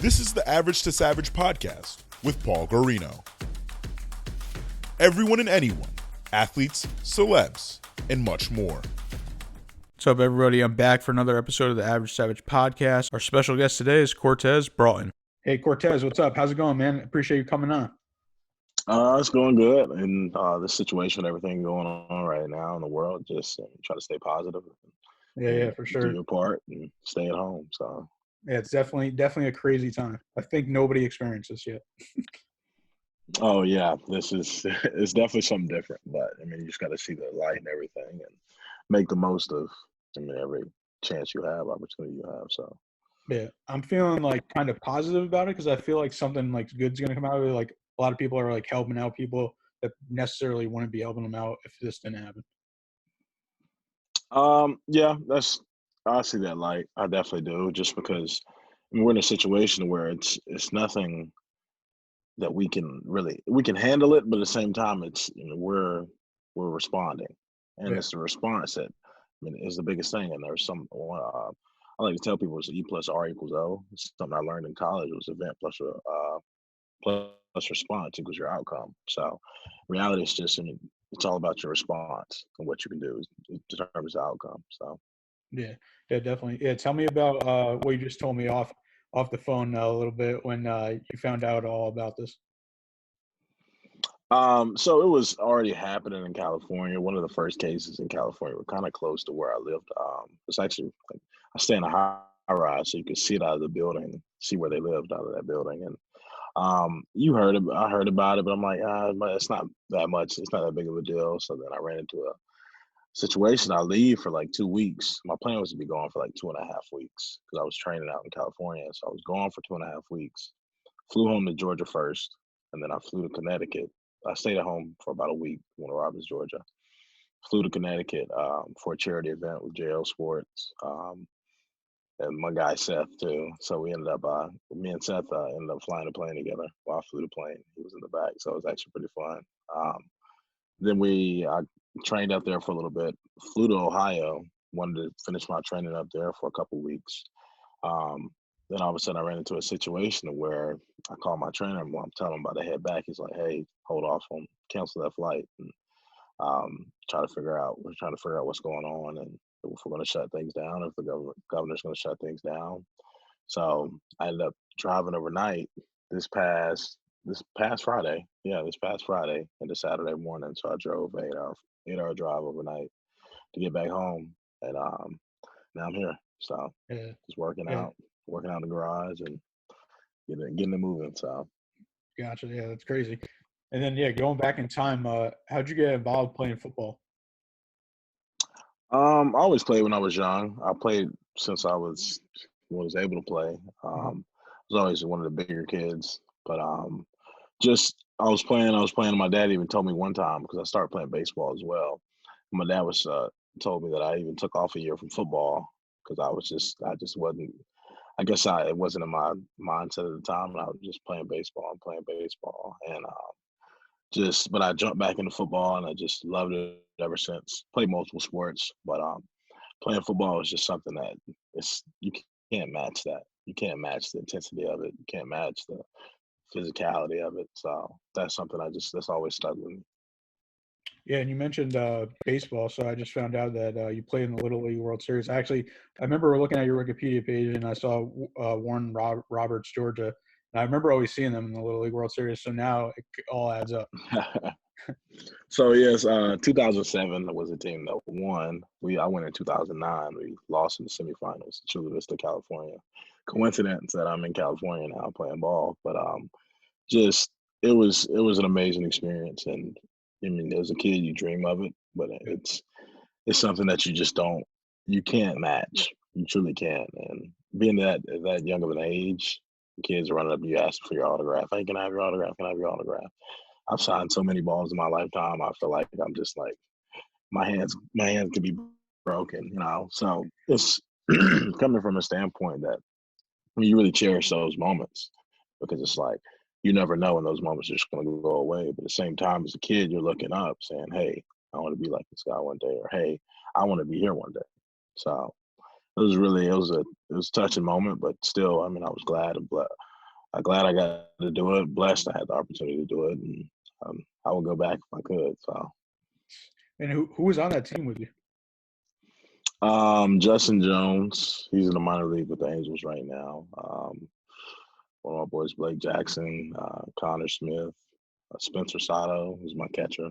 This is the Average to Savage podcast with Paul Guarino. Everyone and anyone, athletes, celebs, and much more. What's up, everybody? I'm back for another episode of the Average Savage podcast. Our special guest today is Cortez Broughton. Hey, Cortez, what's up? How's it going, man? Appreciate you coming on. It's going good. And this situation, everything going on right now in the world, just try to stay positive. Yeah, for sure. Do your part and stay at home. So yeah, it's definitely a crazy time. I think nobody experienced this yet. Oh yeah, it's definitely something different. But I mean, you just got to see the light and everything, and make the most of every chance you have, opportunity you have. So yeah, I'm feeling like kind of positive about it because I feel like something like good's gonna come out of it. Like a lot of people are like helping out people that necessarily wouldn't be helping them out if this didn't happen. Yeah, I see that light. I definitely do, just because we're in a situation where it's nothing that we can handle it, but at the same time, it's we're responding, and it's the response that is the biggest thing. And there's I like to tell people it's E plus R equals O. It's something I learned in college. It was event plus response equals your outcome. So reality is just it's all about your response, and what you can do it determines the outcome. So yeah, definitely. Yeah, tell me about what you just told me off the phone a little bit when you found out all about this. So it was already happening in California. One of the first cases in California were kind of close to where I lived. It's actually I stay in a high rise, so you could see it out of the building, see where they lived out of that building. And I heard about it, but I'm like, it's not that much. It's not that big of a deal. So then I ran into a situation. I leave for like 2 weeks. My plan was to be gone for like 2.5 weeks because I was training out in California. So I was gone for 2.5 weeks. Flew home to Georgia first, and then I flew to Connecticut. I stayed at home for about a week when I arrived in Georgia. Flew to Connecticut for a charity event with JL Sports. And my guy Seth too. So we ended up, me and Seth ended up flying the plane together while I flew the plane. He was in the back, so it was actually pretty fun. Then I trained up there for a little bit. Flew to Ohio. Wanted to finish my training up there for a couple weeks. Then all of a sudden I ran into a situation where I called my trainer. I'm telling him about to head back. He's like, "Hey, hold off on cancel that flight and we're trying to figure out what's going on and if we're going to shut things down, if the governor's going to shut things down." So I ended up driving overnight this past Friday. Yeah, this past Friday into Saturday morning. So I drove an 8-hour drive overnight to get back home, and now I'm here. So just working out in the garage and getting it moving. So gotcha. Yeah, that's crazy. And then going back in time, how'd you get involved playing football? I always played when I was young. I played since I was able to play. I was always one of the bigger kids, but I was playing. And my dad even told me one time, because I started playing baseball as well. My dad told me that I even took off a year from football because I just wasn't. I guess it wasn't in my mindset at the time, and I was just playing baseball and but I jumped back into football, and I just loved it ever since. Played multiple sports, but playing football is just something that you can't match that. You can't match the intensity of it. You can't match the physicality of it. So that's something that's always stuck with me. Yeah, and you mentioned baseball, so I just found out that you played in the Little League World Series. Actually, I remember looking at your Wikipedia page, and I saw Warren Roberts, Georgia, and I remember always seeing them in the Little League World Series, so now it all adds up. So, yes, 2007 was a team that won. I went in 2009. We lost in the semifinals, Chula Vista, California. Coincidence that I'm in California now playing ball, but it was an amazing experience. And as a kid, you dream of it, but it's something that you can't match. You truly can't. And being that young of an age, kids are running up to you asking for your autograph. Hey, can I have your autograph? Can I have your autograph? I've signed so many balls in my lifetime. I feel like I'm just like my hands could be broken, So it's coming from a standpoint that you really cherish those moments, because it's like you never know when those moments are just going to go away. But at the same time, as a kid, you're looking up saying, "Hey, I want to be like this guy one day," or "Hey, I want to be here one day." So it was a touching moment, but still, I was glad and I'm glad I got to do it. Blessed I had the opportunity to do it, and I would go back if I could. So, And who was on that team with you? Justin Jones, he's in the minor league with the Angels right now. One of my boys, Blake Jackson, Connor Smith, Spencer Sato, who's my catcher.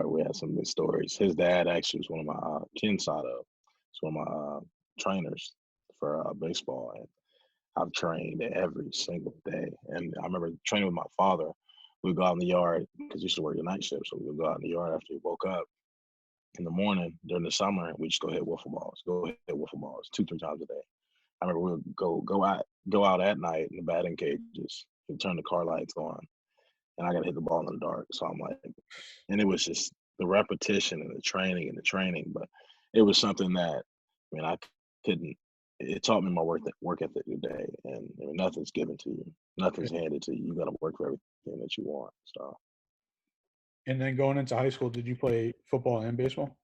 We had some good stories. His dad actually was one of my Ken Sato. He's one of my trainers for baseball, and I've trained every single day. And I remember training with my father. We'd go out in the yard because he used to work the night shift, so we would go out in the yard after he woke up in the morning during the summer, and we just go hit wiffle balls. Go hit wiffle balls 2-3 times a day. I remember we would go out at night in the batting cages and turn the car lights on, and I got to hit the ball in the dark. So I'm like, and it was just the repetition and the training. But it was something that, I mean, I couldn't. It taught me my work ethic today, and I mean, nothing's given to you, nothing's handed to you. You got to work for everything that you want. So. And then going into high school, did you play football and baseball?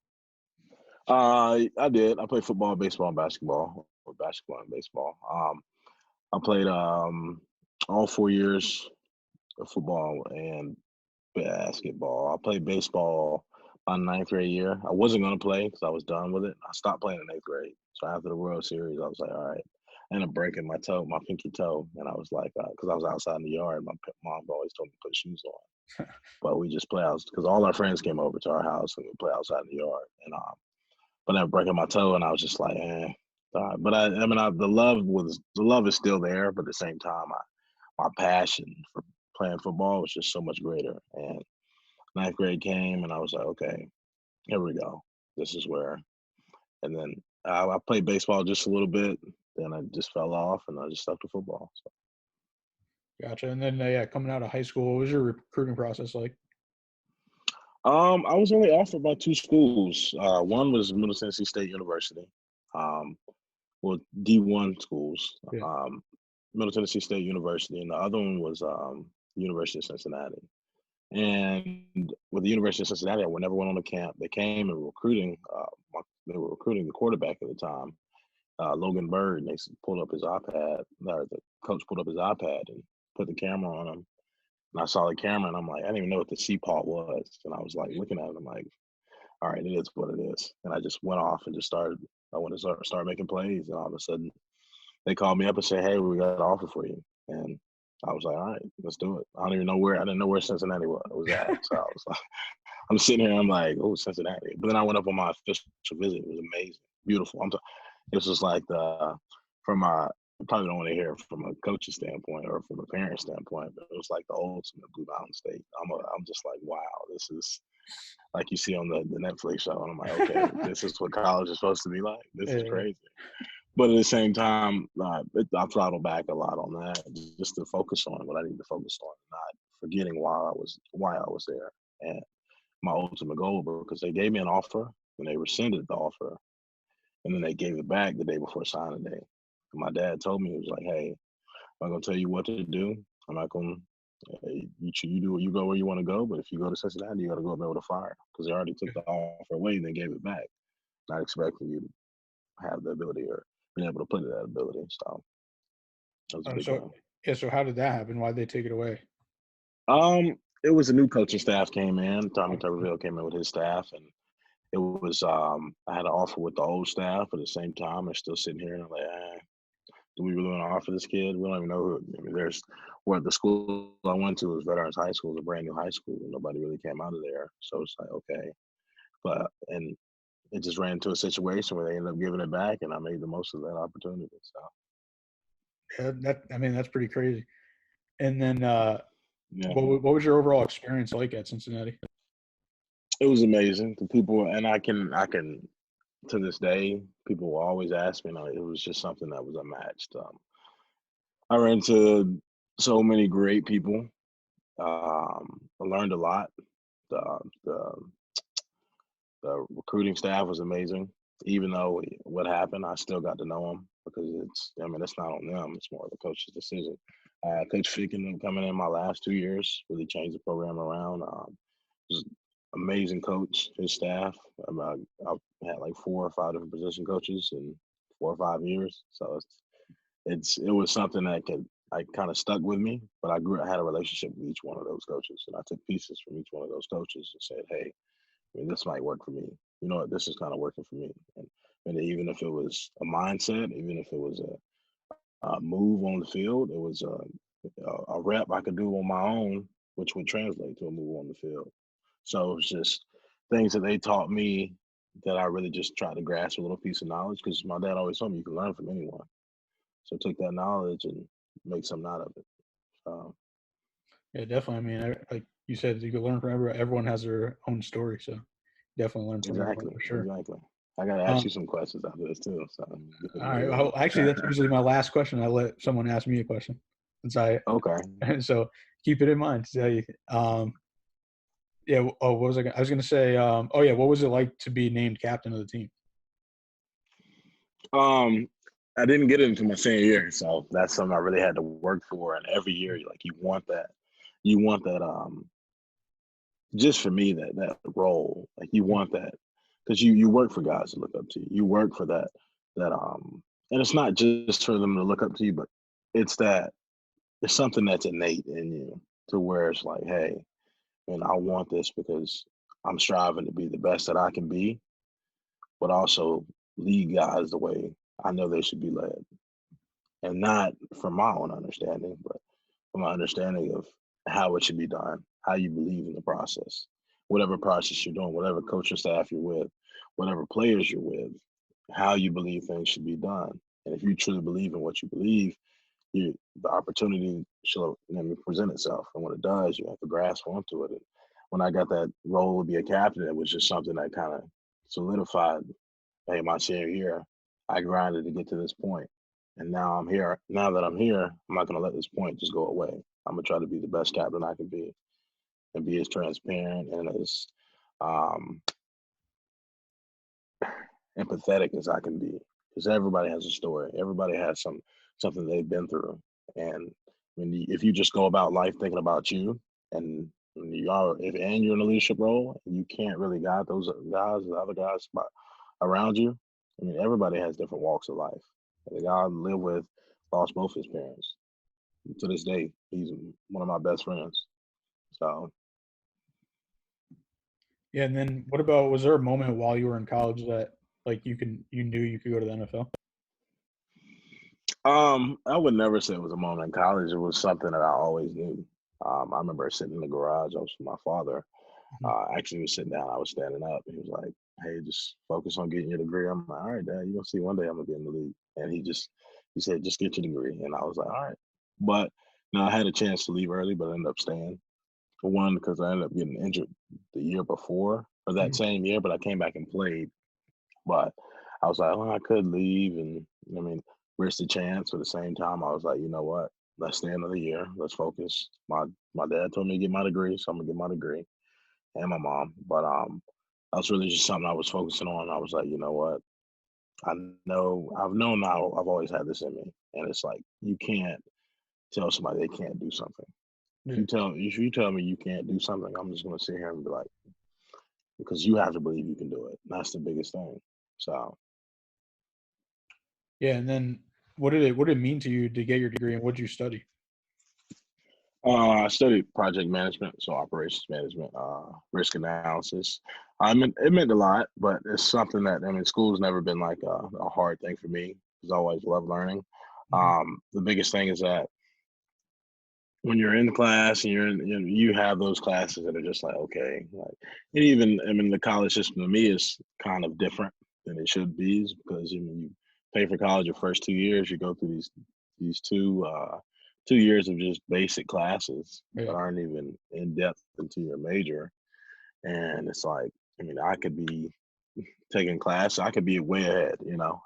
I did. I played football, baseball, and basketball, or basketball and baseball. I played all 4 years of football and basketball. I played baseball my ninth grade year. I wasn't going to play because I was done with it. I stopped playing in eighth grade. So after the World Series, I was like, all right. I ended up breaking my pinky toe. And I was like, because I was outside in the yard. My mom always told me to put shoes on. But we just play out because all our friends came over to our house and we play outside in the yard. And but I ended up breaking my toe, and I was just like, But the love is still there. But at the same time, my passion for playing football was just so much greater. And ninth grade came, and I was like, okay, here we go. This is where. And then I played baseball just a little bit. Then I just fell off, and I just stuck to football. So. Gotcha. And then, coming out of high school, what was your recruiting process like? I was only offered by 2 schools. One was Middle Tennessee State University. D1 schools. Yeah. Middle Tennessee State University, and the other one was University of Cincinnati. And with the University of Cincinnati, I never went on a camp. They came and recruiting. They were recruiting the quarterback at the time, Logan Bird. And they pulled up his iPad. Or the coach pulled up his iPad and put the camera on him. And I saw the camera, and I'm like, I didn't even know what the C-part was. And I was like looking at it. I'm like, all right, it is what it is. And I just went off and just started. I went to start making plays, and all of a sudden, they called me up and said, "Hey, we got an offer for you." And I was like, "All right, let's do it." I didn't know where Cincinnati was at. So I was like, I'm sitting here, I'm like, "Oh, Cincinnati." But then I went up on my official visit. It was amazing, beautiful. This was like from a, you probably don't want to hear it from a coach's standpoint or from a parent standpoint, but it was like the ultimate Blue Mountain State. I'm just like, wow, this is like you see on the Netflix show, and I'm like, okay, this is what college is supposed to be like. This is crazy. But at the same time, I throttled back a lot on that, just to focus on what I need to focus on, not forgetting why I was there, and my ultimate goal. Because they gave me an offer, and they rescinded the offer, and then they gave it back the day before signing day. And my dad told me, he was like, "Hey, I'm not gonna tell you what to do. I'm not gonna. You go where you want to go, but if you go to Cincinnati, you got to go up there with a fire, because they already took the offer away and they gave it back, not expecting you to have the ability or being able to put that ability." So that was a big thing. So how did that happen? Why'd they take it away? It was a new coaching staff came in. Tommy Tuberville came in with his staff, and it was I had an offer with the old staff. But at the same time, they're still sitting here, and I'm like, do we really want to offer this kid? We don't even know who. I mean, the school I went to was Veterans High School, a brand new high school. Nobody really came out of there, so it's like, okay, and it just ran into a situation where they ended up giving it back, and I made the most of that opportunity. So Yeah, that's pretty crazy. And then, yeah, what was your overall experience like at Cincinnati? it was amazing. The people, and I can to this day, people will always ask me. It was just something that was unmatched. I ran into so many great people. I learned a lot. The the recruiting staff was amazing. Even though what happened, I still got to know them, because it's not on them. It's more of the coach's decision. Coach Ficken coming in my last 2 years really changed the program around. Was amazing coach, his staff. I've had like 4 or 5 different position coaches in 4 or 5 years. So it was something that like kind of stuck with me. But I had a relationship with each one of those coaches, and I took pieces from each one of those coaches and said, hey, I mean, this might work for me. You know what? This is kind of working for me. And even if it was a mindset, even if it was a move on the field, it was a rep I could do on my own, which would translate to a move on the field. So it's just things that they taught me that I really just tried to grasp a little piece of knowledge, because my dad always told me you can learn from anyone. So take that knowledge and make something out of it. Yeah, definitely. I mean, like you said, you can learn from everyone. Everyone has their own story, so definitely learn from everyone Exactly, for sure. exactly. I got to ask Um, you some questions after this too. So all right. Well, actually, that's usually my last question. I let someone ask me a question, since okay. so keep it in mind. So, yeah. Oh, what was I? I was gonna say. Oh yeah. What was it like to be named captain of the team? I didn't get it until my senior year, so that's something I really had to work for. And every year, like you want that. Just for me, that role, like you want that, because you work for guys to look up to you. You work for that. And it's not just for them to look up to you, but it's that it's something that's innate in you, to where it's like, hey, and I want this because I'm striving to be the best that I can be, but also lead guys the way I know they should be led. And not from my own understanding, but from my understanding of how it should be done, how you believe in the process, whatever process you're doing, whatever coaching staff you're with, whatever players you're with, how you believe things should be done. And if you truly believe in what you believe, the opportunity shall present itself. And when it does, you have to grasp onto it. And when I got that role to be a captain, it was just something that kind of solidified, hey, my senior year, I grinded to get to this point. And now I'm here. Now that I'm here, I'm not going to let this point just go away. I'm going to try to be the best captain I can be, and be as transparent and as um, empathetic as I can be. Because everybody has a story. Everybody has something they've been through. And if you just go about life thinking about you, and and you're in a leadership role, you can't really guide those guys, the other guys around you. I mean, everybody has different walks of life. The guy I live with lost both his parents. To this day, he's one of my best friends. So, Yeah, and then what about? Was there a moment while you were in college that like you knew you could go to the NFL? I would never say it was a moment in college. It was something that I always knew. I remember sitting in the garage. I was with my father. Mhm. Actually, he was sitting down. I was standing up. He was like, "Hey, just focus on getting your degree." I'm like, "All right, Dad. You're gonna see one day I'm gonna be in the league." And he said, "Just get your degree." And I was like, "All right." But I had a chance to leave early, but I ended up staying. For one, because I ended up getting injured the year before, or that Mhm. same year, but I came back and played. But I was like, well, I could leave and risk the chance. At the same time, I was like, you know what? Let's stay another year. Let's focus. My dad told me to get my degree, so I'm gonna get my degree, and my mom. But that's really just something I was focusing on. I was like, you know what? I've known now. I've always had this in me, and it's like you can't tell somebody they can't do something. Yeah. If you tell me you can't do something, I'm just gonna sit here and be like, because you have to believe you can do it. That's the biggest thing. So Yeah, and then what did it mean to you to get your degree, and what did you study? I studied project management, so operations management, risk analysis. It meant a lot, but it's something that school's never been like a hard thing for me. Because I always loved learning. Mhm. The biggest thing is that when you're in the class and you have those classes that are just like okay, like, and even the college system to me is kind of different than it should be, is because you pay for college your first 2 years, you go through these 2 years of just basic classes that Yeah. aren't even in depth into your major, and it's like I could be taking class, I could be way ahead,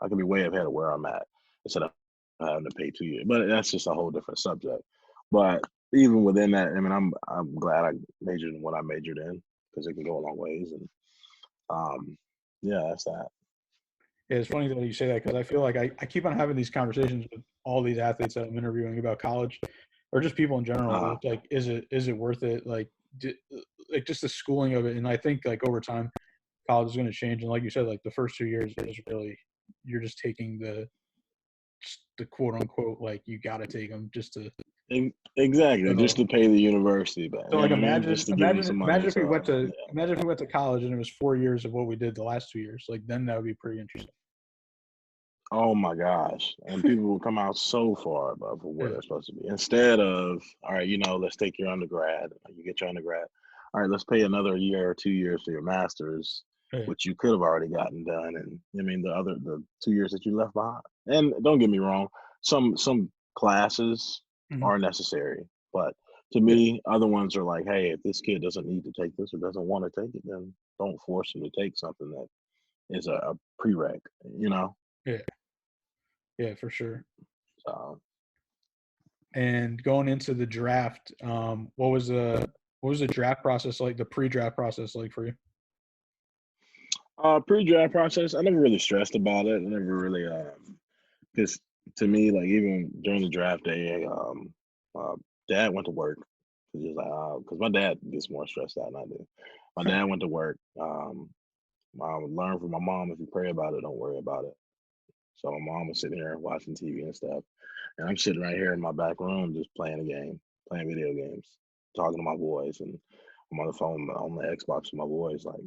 I could be way ahead of where I'm at instead of having to pay 2 years. But that's just a whole different subject. But even within that, I'm glad I majored in what I majored in, because it can go a long ways. And yeah, that's that. Yeah, it's funny that you say that because I feel like I keep on having these conversations with all these athletes that I'm interviewing about college, or just people in general. Uh, It's like, is it worth it? Like just the schooling of it. And I think like over time, college is going to change. And like you said, like the first 2 years is really you're just taking the the quote unquote like you got to take them just to. Exactly, just to pay the university back. So You like know what I mean? Just to give them some money. imagine if we went to Yeah. imagine if we went to college and it was 4 years of what we did the last 2 years. Like then that would be pretty interesting. Oh my gosh. And people will come out so far above where they're supposed to be. Instead of, all right, let's take your undergrad. You get your undergrad. All right, let's pay another year or 2 years for your master's, which you could have already gotten done. And the 2 years that you left behind. And don't get me wrong, some classes are necessary. But to me, other ones are like, hey, if this kid doesn't need to take this or doesn't want to take it, then don't force him to take something that is a prereq, Yeah. Yeah, for sure. So, and going into the draft, what was the draft process like? The pre-draft process like for you? Pre-draft process, I never really stressed about it. I never really, because to me, like even during the draft day, Dad went to work. Because my dad gets more stressed out than I do. My dad went to work. I learned from my mom, if you pray about it, don't worry about it. So my mom was sitting here watching TV and stuff, and I'm sitting right here in my back room just playing a game, playing video games, talking to my boys, and I'm on the phone on the Xbox with my boys, like,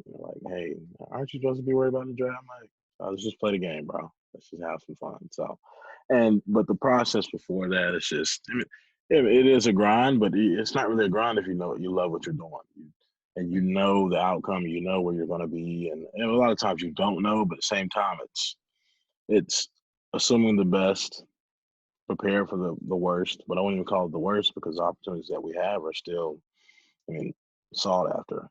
hey, aren't you supposed to be worried about the draft? I'm like, let's just play the game, bro. Let's just have some fun. So, but the process before that is just, it is a grind, but it's not really a grind if you love what you're doing. And you know the outcome, you know where you're going to be. And a lot of times you don't know, but at the same time, it's assuming the best, prepare for the worst, but I won't even call it the worst because the opportunities that we have are still, sought after.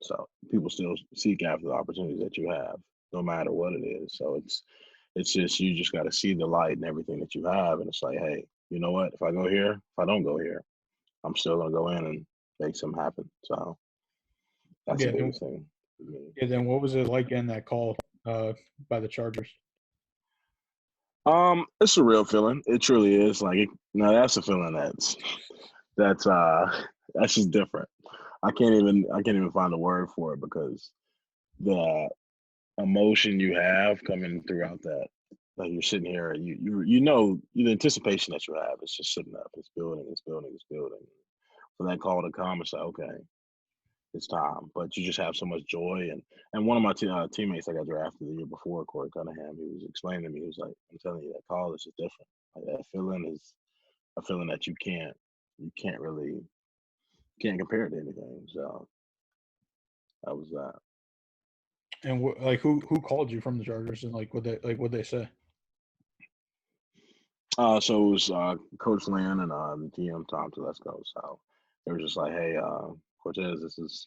So people still seek after the opportunities that you have, no matter what it is. So it's just, you just got to see the light in everything that you have. And it's like, hey, you know what? If I go here, if I don't go here, I'm still going to go in and make something happen. So that's the biggest thing for me. Yeah, then what was it like getting that call by the Chargers? It's a real feeling. It truly is. Like, that's a feeling that's just different. I can't even find a word for it because the emotion you have coming throughout that, like you're sitting here, the anticipation that you have, it's just sitting up, it's building. For that call to come, it's like, okay, it's time. But you just have so much joy. And one of my teammates that got drafted the year before, Corey Cunningham, he was explaining to me, he was like, I'm telling you, that call is just different. Like, that feeling is a feeling that you can't compare it to anything. So that was that. And who called you from the Chargers and what they say? So it was Coach Lynn and the GM Tom Telesco. So they were just like, hey, Cortez, this is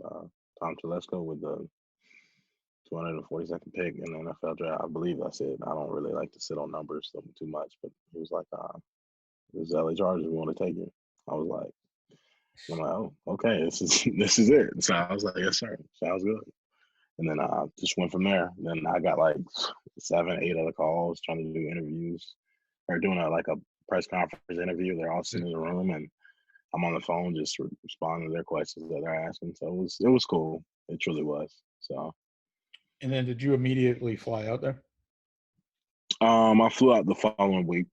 Tom Telesco with the 242nd pick in the NFL draft. I believe that's it. I don't really like to sit on numbers too much, but he was like, this is LA Chargers, we want to take you. I'm like, oh, okay, this is it. So I was like, yes, sir. Sounds good. And then I just went from there. Then I got like 7, 8 other calls trying to do interviews or doing a press conference interview. They're all sitting in the room and I'm on the phone just responding to their questions that they're asking. So it was cool. It truly was. So. And then did you immediately fly out there? I flew out the following week.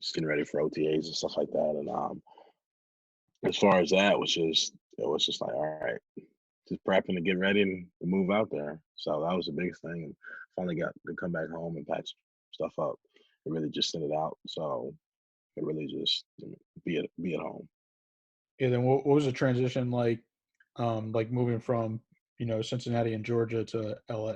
Just getting ready for OTAs and stuff like that. And as far as that, it was just like, all right, just prepping to get ready and to move out there. So that was the biggest thing. And finally got to come back home and pack stuff up and really just send it out. So it really just be at home. Yeah. Then what was the transition like moving from Cincinnati and Georgia to LA?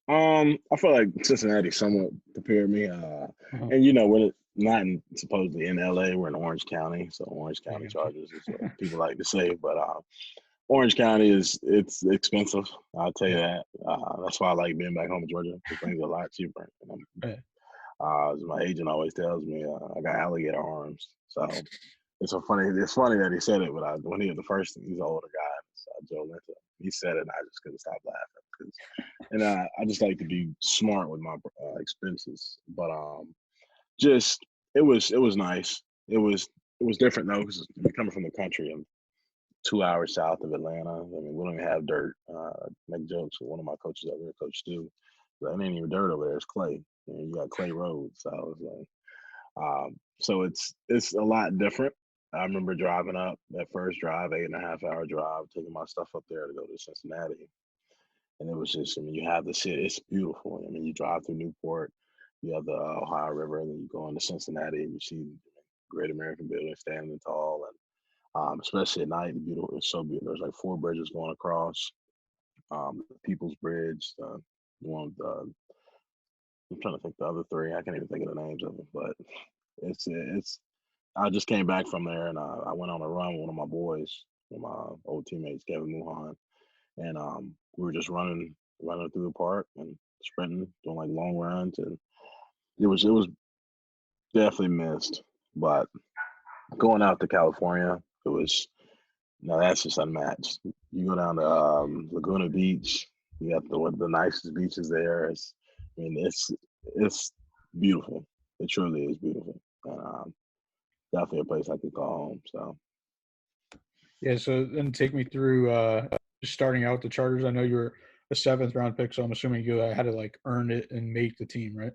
I feel like Cincinnati somewhat prepared me. And we're not supposedly in LA, we're in Orange County, so Orange County Chargers is what people like to say. But Orange County it's expensive. I'll tell you that. That's why I like being back home in Georgia because things are a lot cheaper. As my agent always tells me, I got alligator arms. So it's funny that he said it, but when he was the first, he's an older guy, Joe Linton. He said it, and I just couldn't stop laughing. And I just like to be smart with my expenses. But it was nice. It was different though, because coming from the country, I'm 2 hours south of Atlanta. I mean, we don't even have dirt. Make jokes with one of my coaches up there, Coach Stu. It ain't even dirt over there; it's clay. You got clay roads. So I was like, so it's a lot different. I remember driving up that first drive, 8.5 hour drive, taking my stuff up there to go to Cincinnati, and it was just, I mean, you have the city. It's beautiful. I mean, you drive through Newport, you have the Ohio River, and then you go into Cincinnati, and you see Great American Building standing tall, and especially at night, beautiful. It's so beautiful. There's like 4 bridges going across. The People's Bridge, the one, I'm trying to think the other 3. I can't even think of the names of them, but it's. I just came back from there, and I went on a run with one of my boys, with my old teammates, Kevin Muhan, and we were just running through the park and sprinting, doing like long runs, and it was definitely missed. But going out to California, it was no, that's just unmatched. You go down to Laguna Beach, you got one of the nicest beaches there. I mean, it's beautiful. It truly is beautiful, and definitely a place I could call home. So Yeah, so then take me through just starting out with the Chargers. I know you were a 7th round pick, so I'm assuming you had to like earn it and make the team, right?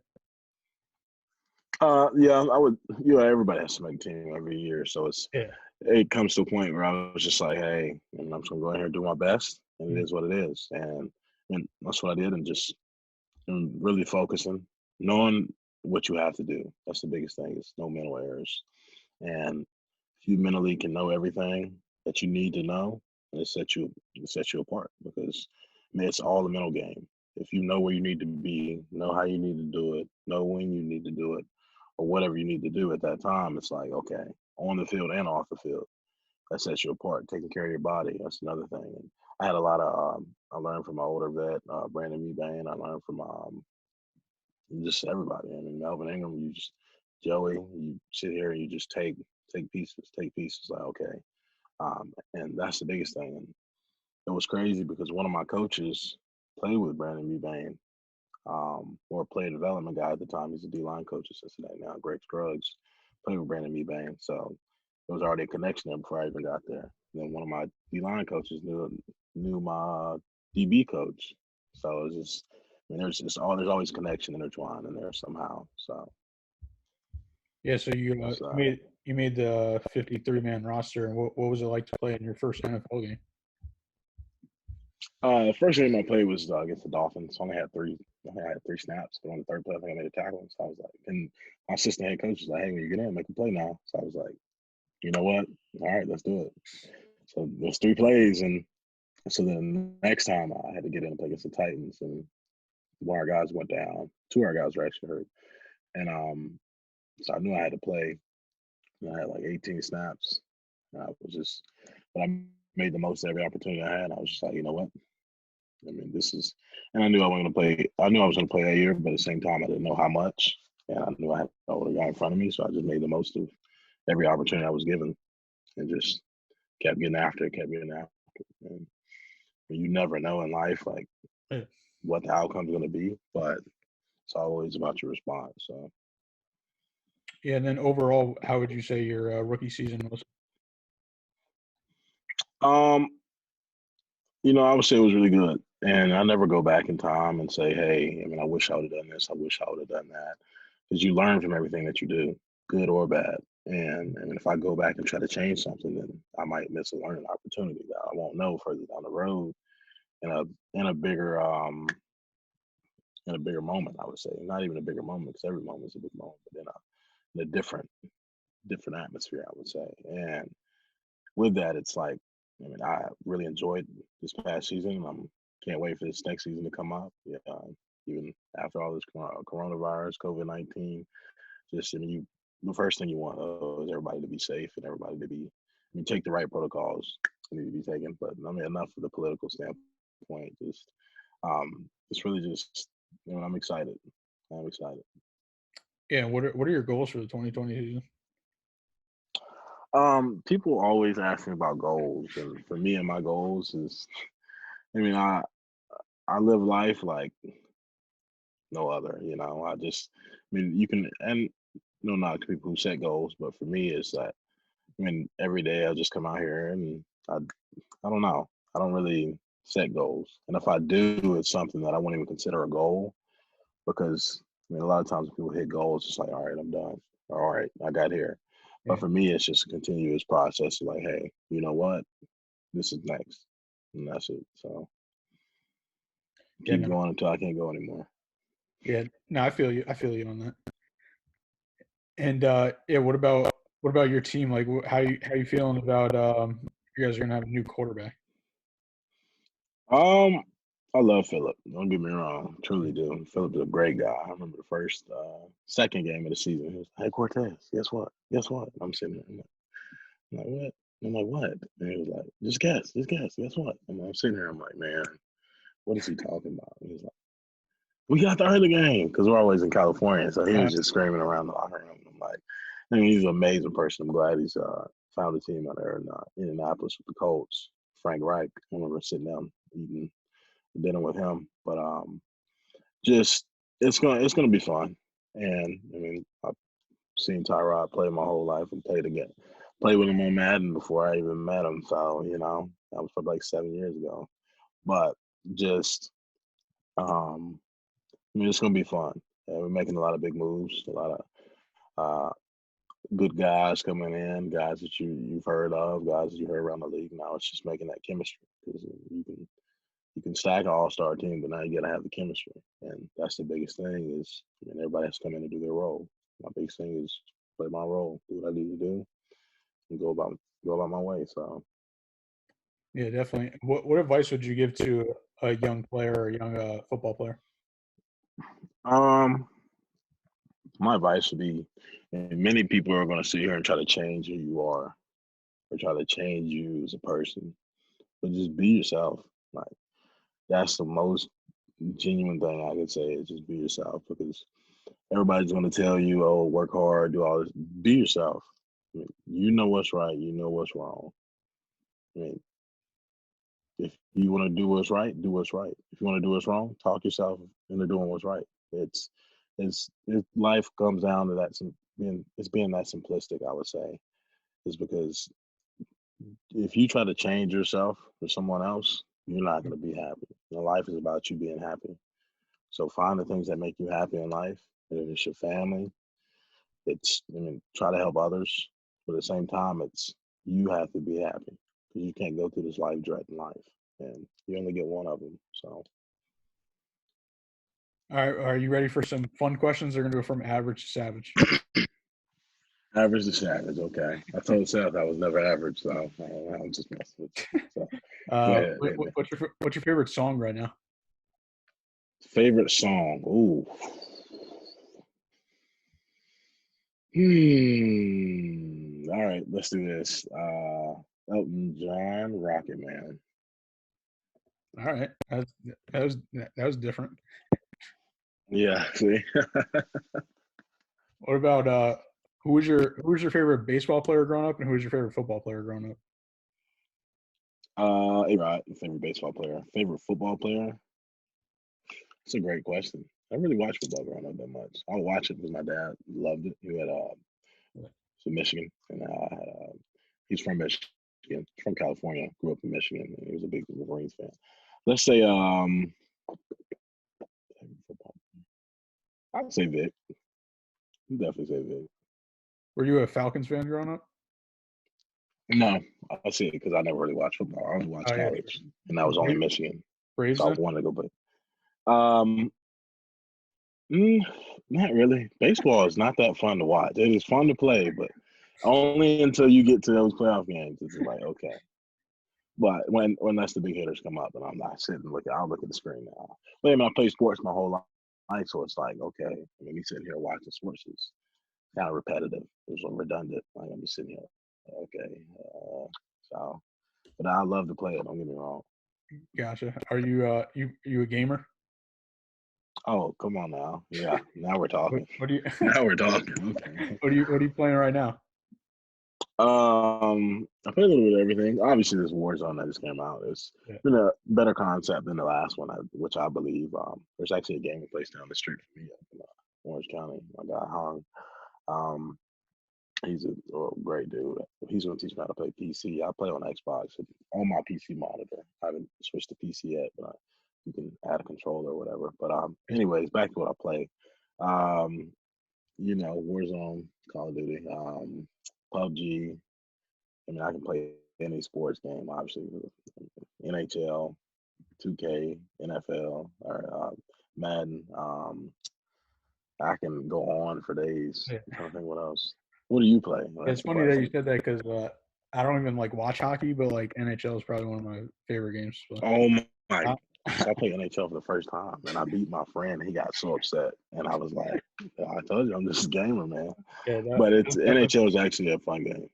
yeah, I would. Everybody has to make a team every year, so Yeah. it comes to a point where I was just like, hey, I'm just gonna go in here and do my best, and it is what it is, and that's what I did, and really focusing, knowing what you have to do. That's the biggest thing. Is no mental errors, and if you mentally can know everything that you need to know, it sets you apart because I mean, it's all a mental game. If you know where you need to be, know how you need to do it, know when you need to do it, or whatever you need to do at that time, it's like, okay, on the field and off the field, that sets you apart. Taking care of your body, that's another thing. And I had a lot of, I learned from my older vet, Brandon Mebane. I learned from just everybody. I mean, Melvin Ingram, Joey, you sit here and you just take pieces. Like, okay. And that's the biggest thing. And it was crazy because one of my coaches played with Brandon Mebane, or player development guy at the time. He's a D-line coach at Cincinnati now, Greg Scruggs, played with Brandon Mebane. So there was already a connection there before I even got there. And then one of my D-line coaches knew my DB coach. So it was just, I mean, there's always connection intertwined in there somehow. So Yeah, so you it's, made the 53-man roster, and what was it like to play in your first NFL game? first game I played was against the Dolphins. I had 3 snaps, but on the third play, I think I made a tackle. So I was like, and my assistant head coach was like, "Hey, when you get in, make a play now." So I was like, "You know what? All right, let's do it." So there's 3 plays, and so then next time I had to get in and play against the Titans, and one of our guys went down. 2 of our guys were actually hurt, and so I knew I had to play. And I had like 18 snaps. And I was just, but I made the most of every opportunity I had. I was just like, you know what? I mean, this is, and I knew I wasn't going to play. I knew I was going to play that year, but at the same time, I didn't know how much, and I knew I had an older guy in front of me, so I just made the most of every opportunity I was given, and just kept getting after it, kept getting after it. And you never know in life, like Yeah. what the outcome's going to be, but it's always about your response. So, Yeah, and then overall, how would you say your rookie season was? um, I would say it was really good. And I never go back in time and say, hey, I mean, I wish I would have done this. I wish I would have done that. Because you learn from everything that you do, good or bad. And if I go back and try to change something, then I might miss a learning opportunity that I won't know further down the road in a in a bigger moment, I would say. Not even a bigger moment, because every moment is a big moment, but in a different atmosphere, I would say. And with that, it's like, I mean, I really enjoyed this past season. Can't wait for this next season to come up. Yeah, even after all this coronavirus, COVID-19, just, I mean, the first thing you want is everybody to be safe and everybody to be, I mean, take the right protocols that need to be taken. But I mean, enough of the political standpoint. It's really just, I'm excited. I'm excited. Yeah, what are your goals for the 2020 season? People always ask me about goals, and for me, and my goals is, I mean, I live life like no other. I mean, you can, and no knock to people who set goals, but for me, it's that, I mean, every day I just come out here and I don't know, I don't really set goals, and if I do, it's something that I won't even consider a goal. because I mean, a lot of times when people hit goals, it's like, all right, I'm done. Or, all right, I got here. Yeah. But for me, it's just a continuous process of like, hey, you know what? This is next. And that's it. So Yeah. keep No. going until I can't go anymore. Yeah. No, I feel you. I feel you on that. And yeah, what about your team? Like, how you feeling about you guys are gonna have a new quarterback? Um, I love Philip. Don't get me wrong, truly do. Philip is a great guy. I remember the second game of the season. He was, "Hey Cortez, guess what? Guess what?" I'm sitting there. I'm like, what? I'm like, what? And he was like, just guess, guess what? And I'm sitting here. I'm like, man, what is he talking about? And he's like, we got the early game because we're always in California. So he was just screaming around the locker room. I'm like, I mean, he's an amazing person. I'm glad he's found a team out there in Indianapolis with the Colts. Frank Reich. I remember sitting down eating dinner with him. But just it's gonna be fun. And I mean, I've seen Tyrod play my whole life and play with him on Madden before I even met him. So that was probably like 7 years ago. But just I mean, it's gonna be fun. We're making a lot of big moves, a lot of uh, good guys coming in, guys that you've heard of, guys that you heard around the league. Now it's just making that chemistry because you can stack an all-star team, but now you got to have the chemistry, and that's the biggest thing. Is I mean, everybody has to come in and do their role. My biggest thing is play my role, do what I need to do, and go about my way. So, Yeah, definitely. What advice would you give to a young player or a young football player? um, my advice would be, and many people are going to sit here and try to change who you are, or try to change you as a person, but just be yourself. Like that's the most genuine thing I can say is just be yourself because everybody's going to tell you, oh, work hard, do all this. Be yourself. I mean, you know what's right. You know what's wrong. I mean, if you want to do what's right, do what's right. If you want to do what's wrong, talk yourself into doing what's right. Life comes down to that. Being that simplistic, I would say, is because if you try to change yourself for someone else, you're not going to be happy. Life is about you being happy. So find the things that make you happy in life. And if it's your family, try to help others. But at the same time, it's you have to be happy because you can't go through this life dreading life, and you only get one of them. So, All right, are you ready for some fun questions? They're gonna go from average to savage. average to savage. Okay, I told Seth I was never average, so I'm just messing with you. So, go ahead. What's your favorite song right now? Favorite song? Ooh. All right, let's do this. Elton John, Rocket Man. All right, that was different. Yeah, see. What about who was your favorite baseball player growing up, and who was your favorite football player growing up? A-Rod, favorite baseball player. Favorite football player? It's a great question. I didn't really watch football growing up that much. I would watch it because my dad loved it. He had from Michigan, and he's from Michigan, from California. Grew up in Michigan, and he was a big Wolverines fan. Let's say I'd say Vic. I'd definitely say Vic. Were you a Falcons fan growing up? No, I see it because I never really watched football. I only watched Oh, yeah. college, and that was only Michigan. Braves So I then? wanted to go play. Not really. Baseball is not that fun to watch. It is fun to play, but only until you get to those playoff games. It's like okay. But when that's the big hitters come up, and I'm not sitting looking, I'll look at the screen now. But I mean, I played sports my whole life, so it's like okay. I mean, me sitting here watching sports is kind of repetitive. It's redundant. Like I'm just sitting here. Okay. So, but I love to play it. Don't get me wrong. Gotcha. Are you a gamer? Oh, come on now. Yeah, now we're talking. What do you Now we're talking. Okay. what are you playing right now? I play a little bit of everything. Obviously, this Warzone that just came out. It's Yeah. been a better concept than the last one, which I believe. There's actually a gaming place down the street from me up in Orange County. My guy Hung. Um, he's a great dude. He's gonna teach me how to play PC. I play on Xbox on my PC monitor. I haven't switched to PC yet, but you can add a controller or whatever. But anyways, back to what I play. Warzone, Call of Duty, PUBG. I mean, I can play any sports game, obviously. NHL, 2K, NFL, or Madden. I can go on for days. Yeah. I don't think what else. What do you play? It's funny that you said that because I don't even watch hockey, but NHL is probably one of my favorite games to play. Oh my! I played NHL for the first time, and I beat my friend. And he got so upset, and I was like, "I told you I'm just a gamer, man." Yeah, but NHL is actually a fun game.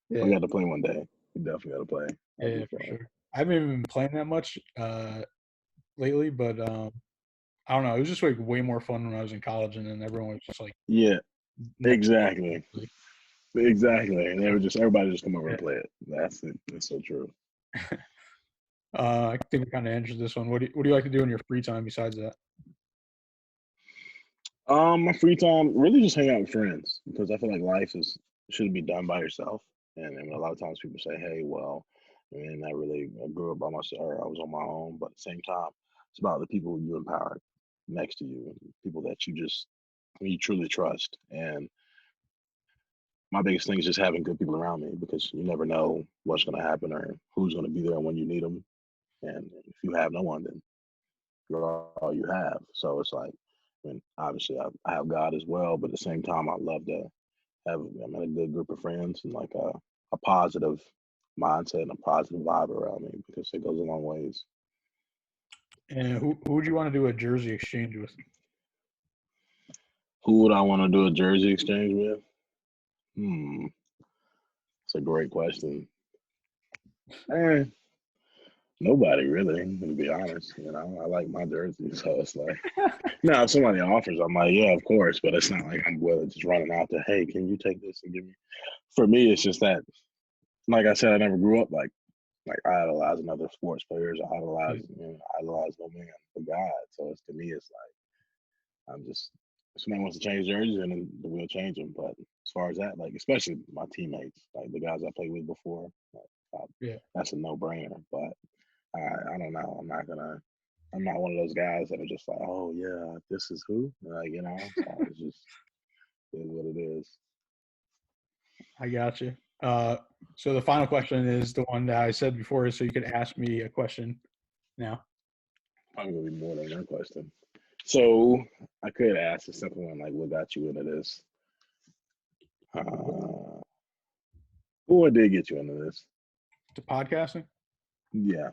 Yeah. We got to play one day. We definitely got to play. Yeah, for sure. I haven't even been playing that much lately, but I don't know. It was just way more fun when I was in college, and then everyone was just yeah, exactly. Exactly, and everybody just come over and play it. That's so true. I think we kind of answered this one. What do you like to do in your free time besides that? My free time, really just hang out with friends because I feel like life shouldn't be done by yourself. And a lot of times people say, "Hey, well, I grew up by myself, or I was on my own." But at the same time, it's about the people you empower next to you, and people that you truly trust. And my biggest thing is just having good people around me because you never know what's going to happen or who's going to be there when you need them. And if you have no one, then you're all you have. So it's like, obviously I have God as well, but at the same time, I love to I'm in a good group of friends and a positive mindset and a positive vibe around me because it goes a long ways. And who would you want to do a jersey exchange with? Who would I want to do a jersey exchange with? It's a great question. Nobody really, to be honest. I like my jersey, so it's like, now if somebody offers, I'm like, yeah, of course, but it's not like I'm willing just running out to, hey, can you take this and give me? For me, it's just that, like I said, I never grew up like idolizing other sports players. I idolize no man but God. So to me, it's like I'm just, if somebody wants to change jerseys, and then we'll change them. But as far as that, especially my teammates, the guys I played with before, that's a no-brainer. But I don't know. I'm not one of those guys that are just like, oh yeah, this is who, so it's just is what it is. I got you. So the final question is the one that I said before, so you could ask me a question now. Probably gonna be more than one question. So I could ask a simple one, what got you into this? What did get you into this? To podcasting? Yeah.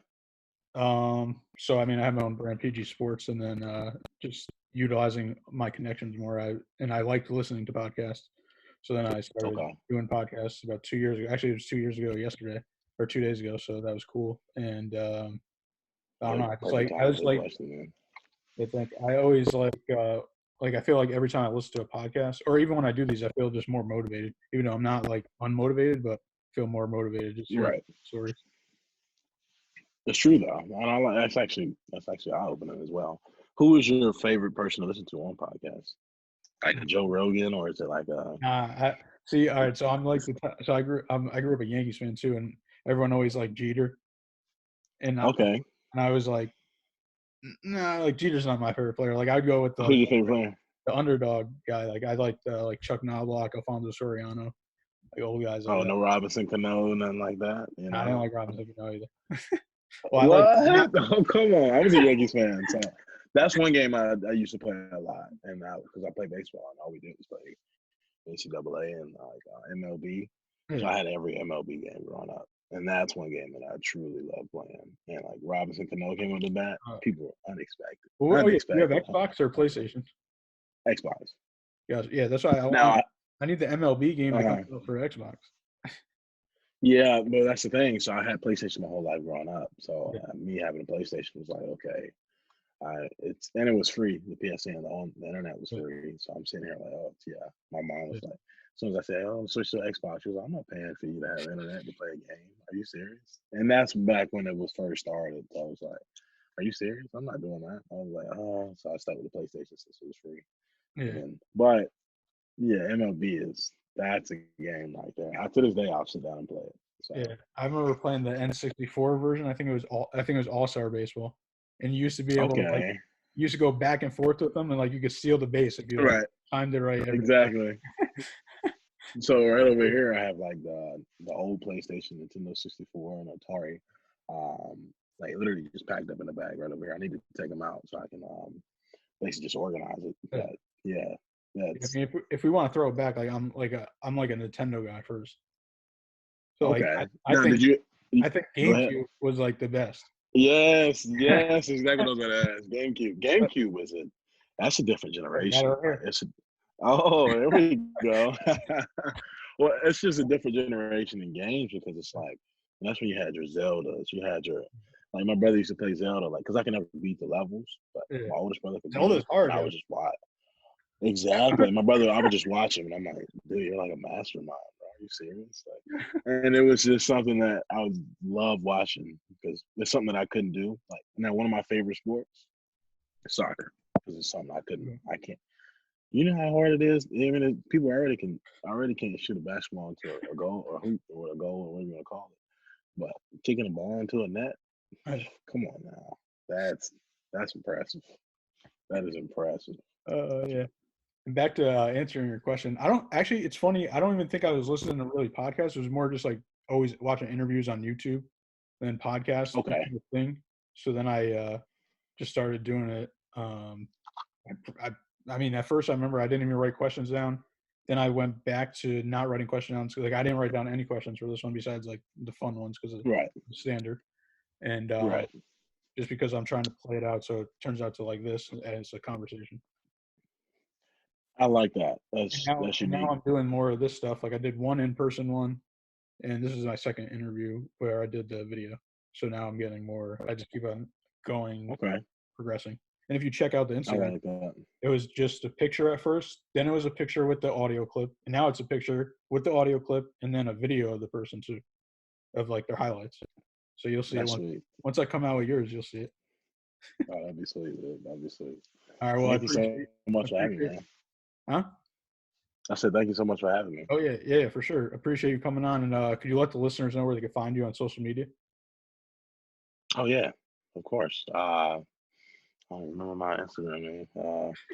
So I have my own brand, PG Sports, and then just utilizing my connections more. I liked listening to podcasts, so then I started doing podcasts about 2 years ago. Actually, it was 2 years ago yesterday, or 2 days ago. So that was cool. And I don't know. I always I feel like every time I listen to a podcast, or even when I do these, I feel just more motivated. Even though I'm not unmotivated, but feel more motivated just hearing stories. It's true though, and that's actually eye-opening as well. Who is your favorite person to listen to on podcasts? Like a Joe Rogan, or is it like a? See, all right. So I'm I grew up a Yankees fan too, and everyone always liked Jeter. And okay. And I was like, no, Jeter's not my favorite player. I'd go with who's your favorite player? The underdog guy. I liked Chuck Knobloch, Alfonso Soriano, old guys. No Robinson Cano, nothing like that. I didn't like Robinson Cano either. What? Oh, come on! I was a Yankees fan, so that's one game I used to play a lot, and because I play baseball, and all we did was play NCAA and MLB. So I had every MLB game growing up, and that's one game that I truly love playing. And Robinson Cano came with the bat, people were unexpected. You have Xbox or PlayStation? Xbox. Yeah, that's why I need the MLB game to come out for Xbox. Yeah, but that's the thing. So I had PlayStation my whole life growing up. So me having a PlayStation was like, okay, and it was free. The PSN on the internet was free. So I'm sitting here like, oh yeah. My mom was like, as soon as I said, oh, switch to Xbox, she was like, I'm not paying for you to have internet to play a game. Are you serious? And that's back when it was first started. So I was like, are you serious? I'm not doing that. I was like, oh, so I stuck with the PlayStation since it was free. Yeah. But yeah, MLB that's a game right there. To this day, I'll sit down and play it. So. Yeah, I remember playing the N64 version. I think it was All-Star Baseball. and you used to be able to Okay. you used to go back and forth with them, and like you could steal the base if you Right. timed it right. Exactly. So right over here, I have like the old PlayStation, Nintendo 64, and Atari. Like literally just packed up in the bag right over here. I need to take them out so I can basically just organize it. Yeah. But yeah, I that's mean, if we want to throw it back, like I'm like a Nintendo guy first. So like okay. I Now, think did you go ahead? GameCube was like the best. Yes, exactly what I was gonna ask. GameCube was that's a different I got it generation. right here. There we go. Well, it's just a different generation in games because it's like that's when you had your Zeldas, you had your like my brother used to play Zelda like because I can never beat the levels, but Yeah. my oldest brother could beat Zelda's it, hard, and I yo. would just watch. Exactly, my brother, I would just watch him, and I'm like, dude, you're like a mastermind, bro. Are you serious? Like, and it was just something that I would love watching because it's something that I couldn't do. Like now, one of my favorite sports, soccer, because it's something I can't. You know how hard it is. Even if people already can't shoot a basketball into a goal or a hoop or a goal or whatever you want to call it. But kicking a ball into a net, come on now, that's impressive. That is impressive. Yeah. And back to answering your question, I don't actually. It's funny. I don't even think I was listening to really podcasts. It was more just like always watching interviews on YouTube, than podcasts Okay. became a thing. So then I just started doing it. I mean, at first I remember I didn't even write questions down. Then I went back to not writing questions down. So like I didn't write down any questions for this one besides like the fun ones because it's Right. standard. And Right. just because I'm trying to play it out, so it turns out to like this as a conversation. I like that. And That's now unique. I'm doing more of this stuff. Like I did one in-person one, and this is my second interview where I did the video. So now I'm getting more. I just keep on going, Okay. progressing. And if you check out the I Instagram, like that. it was just a picture at first, then it was a picture with the audio clip, and now it's a picture with the audio clip and then a video of the person too, of like their highlights. So you'll see That's it sweet. once I come out with yours, you'll see it. Oh, that'd be sweet, dude. That'd be sweet. All right. Well, Thank you so I much for having me, appreciate. man. Huh? I said thank you so much for having me. Oh yeah, for sure. Appreciate you coming on, and could you let the listeners know where they can find you on social media? Oh yeah, of course. I don't remember my Instagram name.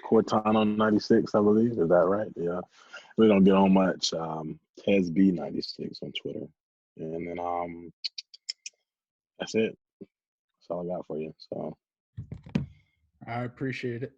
Cortano96, I believe. Is that right? Yeah. We don't get on much. TesB96 on Twitter. And then that's it. That's all I got for you. So I appreciate it.